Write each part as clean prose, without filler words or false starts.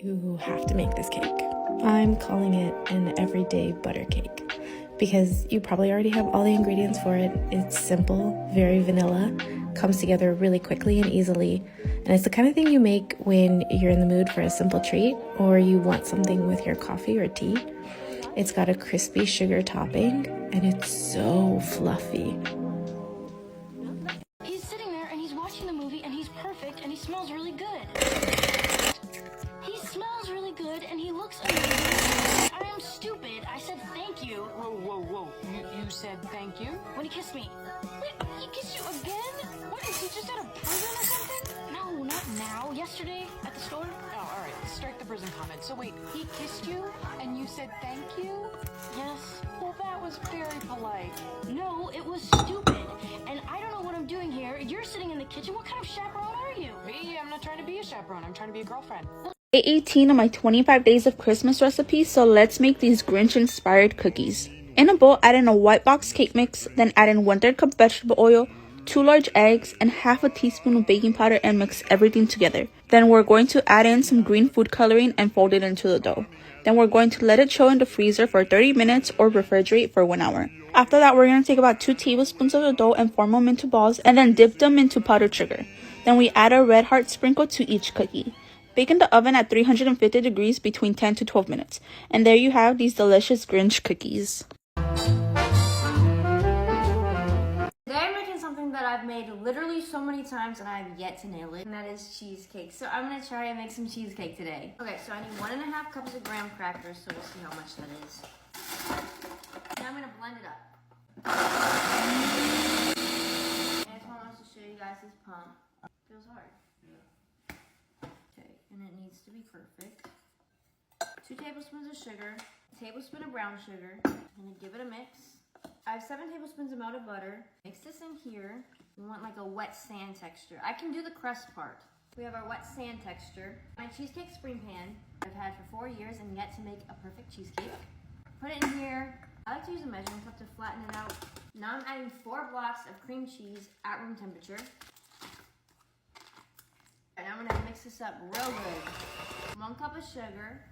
You have to make this cake. I'm calling it an everyday butter cake because you probably already have all the ingredients for it. It's simple, very vanilla, comes together really quickly and easily, and it's the kind of thing you make when you're in the mood for a simple treat or you want something with your coffee or tea. It's got a crispy sugar topping and it's so fluffy. He's sitting there and he's watching the movie and he's perfect and he smells really good. He smells really good and he looks amazing. I am stupid. I said thank you. Whoa. You said thank you? When he kissed me. Wait, he kissed you again? What, is he just out of prison or something? No, not now. Yesterday at the store. Oh, all right. Strike the prison comment. So wait, he kissed you and you said thank you? Yes. Well, that was very polite. No, it was stupid. And I don't know what I'm doing here. You're sitting in the kitchen. What kind of chaperone are you? Me? I'm not trying to be a chaperone. I'm trying to be a girlfriend. Day 18 of my 25 days of Christmas recipe, so let's make these Grinch-inspired cookies. In a bowl, add in a white box cake mix, then add in 1/3 cup vegetable oil, 2 large eggs, and half a teaspoon of baking powder and mix everything together. Then we're going to add in some green food coloring and fold it into the dough. Then we're going to let it chill in the freezer for 30 minutes or refrigerate for 1 hour. After that, we're going to take about 2 tablespoons of the dough and form them into balls and then dip them into powdered sugar. Then we add a red heart sprinkle to each cookie. Bake in the oven at 350 degrees between 10 to 12 minutes. And there you have these delicious Grinch cookies. Today I'm making something that I've made literally so many times and I have yet to nail it, and that is cheesecake. So I'm gonna try and make some cheesecake today. Okay, so I need 1.5 cups of graham crackers, so we'll see how much that is. Now I'm gonna blend it up. And I just want to show you guys this pump. It feels hard. Okay, and it needs to be perfect. 2 tablespoons of sugar, a tablespoon of brown sugar. I'm gonna give it a mix. I have 7 tablespoons of melted butter. Mix this in here. We want like a wet sand texture. I can do the crust part. We have our wet sand texture. My cheesecake spring pan I've had for 4 years and yet to make a perfect cheesecake. Put it in here. I like to use a measuring cup to flatten it out. Now I'm adding 4 blocks of cream cheese at room temperature. And I'm gonna mix this up real good. 1 cup of sugar.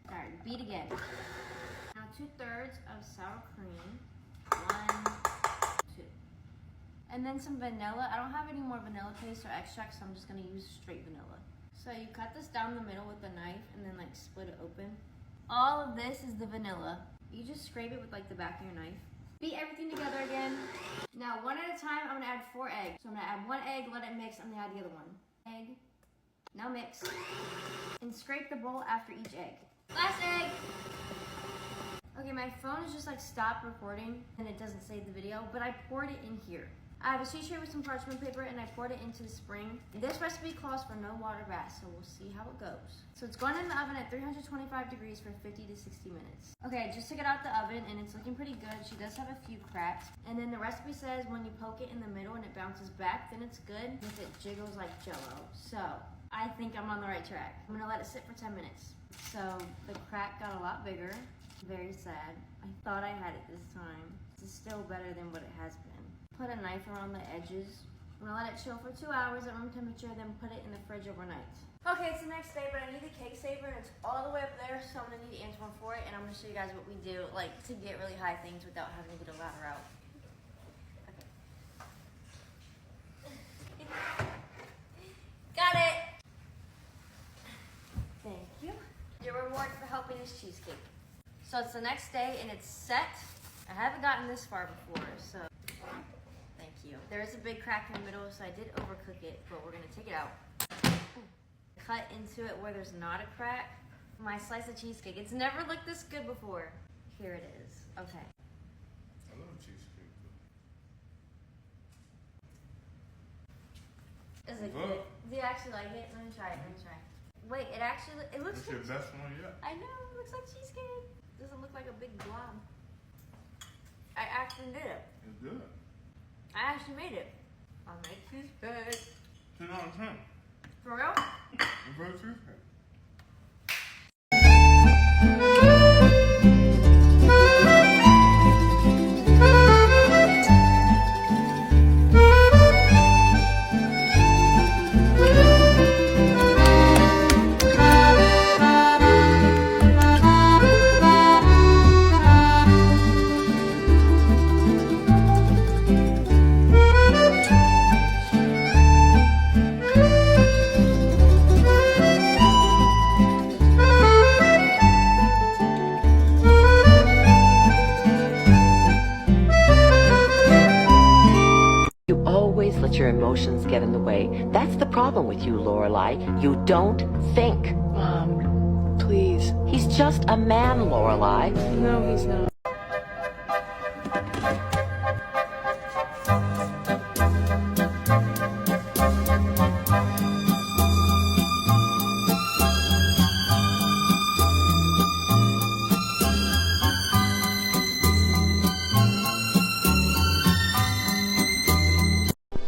Alright, beat again. Now 2/3 of sour cream. 1, 2. And then some vanilla. I don't have any more vanilla paste or extract, so I'm just gonna use straight vanilla. So you cut this down the middle with a knife and then like split it open. All of this is the vanilla. You just scrape it with like the back of your knife. Beat everything together again. Now 1 at a time, I'm gonna add 4 eggs. So I'm gonna add 1 egg, let it mix, I'm gonna add the other 1. Egg. Now mix. And scrape the bowl after each egg. Last egg. Okay, my phone is just like stopped recording and it doesn't save the video, but I poured it in here. I have a sheet tray with some parchment paper and I poured it into the spring. This recipe calls for no water bath, so we'll see how it goes. So it's going in the oven at 325 degrees for 50 to 60 minutes. Okay, I just took it out the oven and it's looking pretty good. She does have a few cracks. And then the recipe says when you poke it in the middle and it bounces back, then it's good if it jiggles like Jell-O. So I think I'm on the right track. I'm gonna let it sit for 10 minutes. So the crack got a lot bigger. Very sad. I thought I had it this time. This is still better than what it has been. Put a knife around the edges. I'm gonna let it chill for 2 hours at room temperature, then put it in the fridge overnight. Okay, it's the next day, but I need the cake saver, and it's all the way up there, so I'm gonna need Antoine for it, and I'm gonna show you guys what we do, like, to get really high things without having to get a ladder out. Okay. Got it! Thank you. Your reward for helping is cheesecake. So it's the next day, and it's set. I haven't gotten this far before, so thank you. There is a big crack in the middle, so I did overcook it, but we're gonna take it out. Cut into it where there's not a crack. My slice of cheesecake. It's never looked this good before. Here it is. Okay. I love cheesecake. Is it good? Do you actually like it? Let me try it. Wait, it actually, it looks It's your best one yet. I know, it looks like cheesecake. Doesn't look like a big blob. I actually did it. It's good. I actually made it. I'll make cheesecake. 10 out of 10. For real? It's very cheesecake. problem with you, Lorelai. You don't think. Mom, please. He's just a man, Lorelai. No, he's not.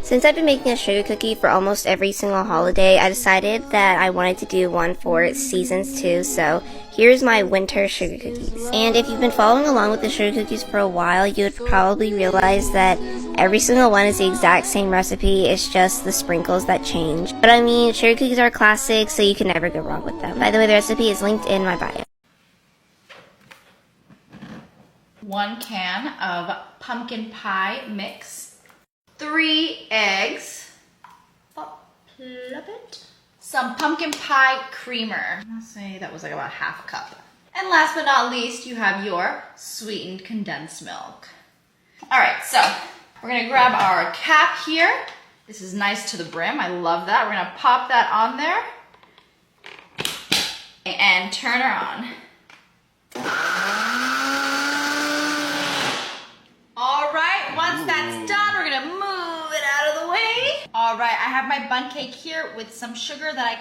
Since I've been making a sugar cookie for almost every single holiday, I decided that I wanted to do one for seasons too, so here's my winter sugar cookies. And if you've been following along with the sugar cookies for a while, you'd probably realize that every single one is the exact same recipe, it's just the sprinkles that change. But I mean, sugar cookies are classic, so you can never go wrong with them. By the way, the recipe is linked in my bio. 1 can of pumpkin pie mix. 3 eggs, plop it, some pumpkin pie creamer. I'll say that was like about ½ cup. And last but not least, you have your sweetened condensed milk. All right, so we're gonna grab our cap here. This is nice to the brim, I love that. We're gonna pop that on there and turn her on. All right, once that's done, we're gonna move it out of the way. All right, I have my bun cake here with some sugar that I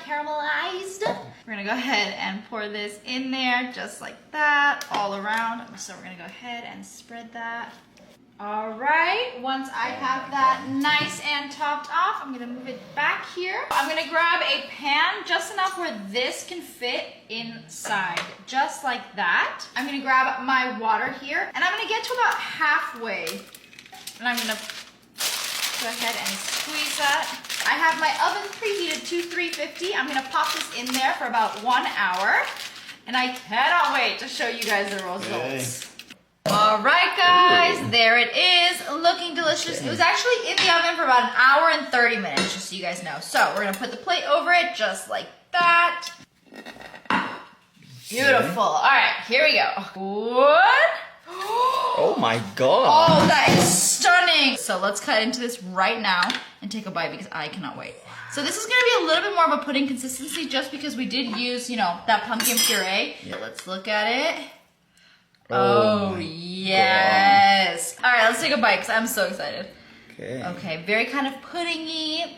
caramelized. We're gonna go ahead and pour this in there just like that, all around. So we're gonna go ahead and spread that. All right, once I have that nice and topped off, I'm gonna move it back here. I'm gonna grab a pan just enough where this can fit inside, just like that. I'm gonna grab my water here, and I'm gonna get to about halfway, and I'm gonna go ahead and squeeze that. I have my oven preheated to 350. I'm gonna pop this in there for about 1 hour, and I cannot wait to show you guys the results. All right, guys, there it is, looking delicious. It was actually in the oven for about 1 hour and 30 minutes, just so you guys know. So we're gonna put the plate over it, just like that. Beautiful. All right, here we go. What? Oh my god. Oh, that is stunning. So let's cut into this right now and take a bite because I cannot wait. So this is gonna be a little bit more of a pudding consistency just because we did use, you know, that pumpkin puree. Yeah. Let's look at it. Oh, yes. God. All right, let's take a bite because I'm so excited. Okay. Okay, very kind of puddingy.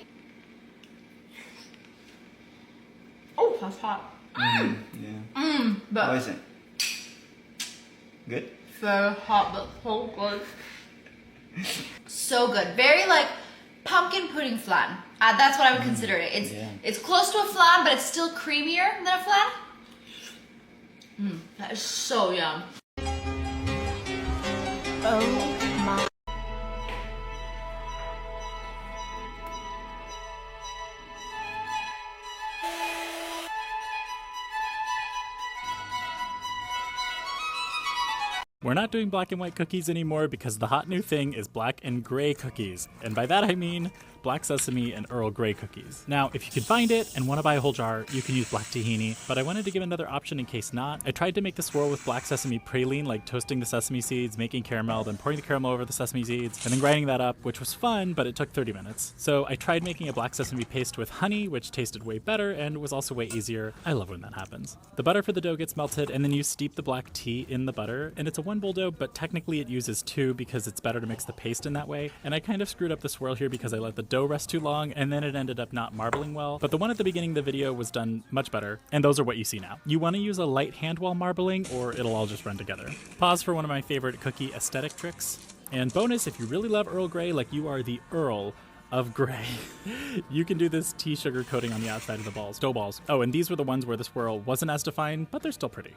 Oh, that's hot. Yeah. But how is it? Good? very hot, but so good. So good. Very like pumpkin pudding flan. That's what I would consider it. It's close to a flan, but it's still creamier than a flan. That is so yum. Oh my. We're not doing black and white cookies anymore because the hot new thing is black and gray cookies. And by that I mean black sesame and Earl Grey cookies. Now, if you can find it and want to buy a whole jar, you can use black tahini, but I wanted to give another option in case not. I tried to make the swirl with black sesame praline, like toasting the sesame seeds, making caramel, then pouring the caramel over the sesame seeds, and then grinding that up, which was fun, but it took 30 minutes. So I tried making a black sesame paste with honey, which tasted way better and was also way easier. I love when that happens. The butter for the dough gets melted, and then you steep the black tea in the butter, and it's a 1 bowl dough, but technically it uses 2 because it's better to mix the paste in that way. And I kind of screwed up the swirl here because I let the dough rest too long, and then it ended up not marbling well. But the one at the beginning of the video was done much better, and those are what you see now. You want to use a light hand while marbling, or it'll all just run together. Pause for one of my favorite cookie aesthetic tricks. And bonus, if you really love Earl Grey, like you are the Earl of Grey, you can do this tea sugar coating on the outside of the dough balls. Oh, and these were the ones where the swirl wasn't as defined, but they're still pretty.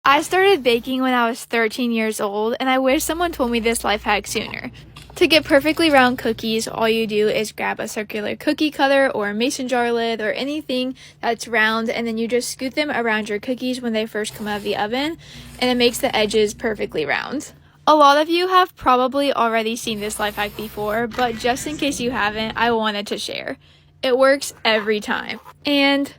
I started baking when I was 13 years old, and I wish someone told me this life hack sooner. To get perfectly round cookies, all you do is grab a circular cookie cutter or a mason jar lid or anything that's round, and then you just scoot them around your cookies when they first come out of the oven, and it makes the edges perfectly round. A lot of you have probably already seen this life hack before, but just in case you haven't, I wanted to share. It works every time. And